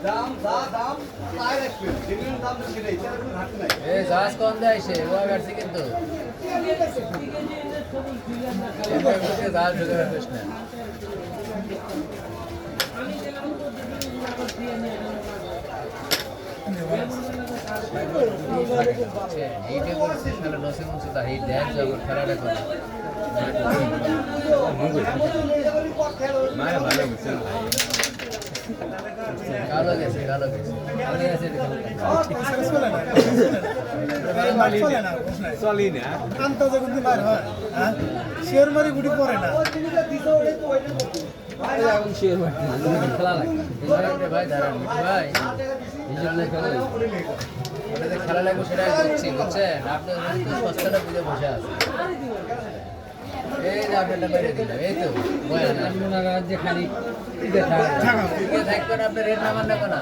দাম যা দাম তাই রাখবেন যেগুলো দাম সেটাই তার কোনো ঘাটতি নাই এ জাহাজ কম দেয় সে ও গাড়ছে কিন্তু জাহাজ ঢুকে রাখিস না এইটা করছে খেলা নসে মুছে তা এই ড্যান্স যখন খেলাটা করে মায়ের ভালো বুঝছেন কালো গেছে কালো গেছে কালো গেছে চলি না আন্তাজে কিন্তু বার হয় হ্যাঁ শেয়ার মারি গুটি পড়ে না এখন শেয়ার মার্কেট খেলা লাগে ভাই দাঁড়ান ভাই এই জন্য খেলা আপনাদের খেলা লাগবে সেটা বুঝছি বুঝছেন আপনার সস্তাটা বুঝে বসে আছে এই যে আপনারটা মেরে দিলাম এই তো যেখানে থাকবেন আপনার রেট নামান নেবো না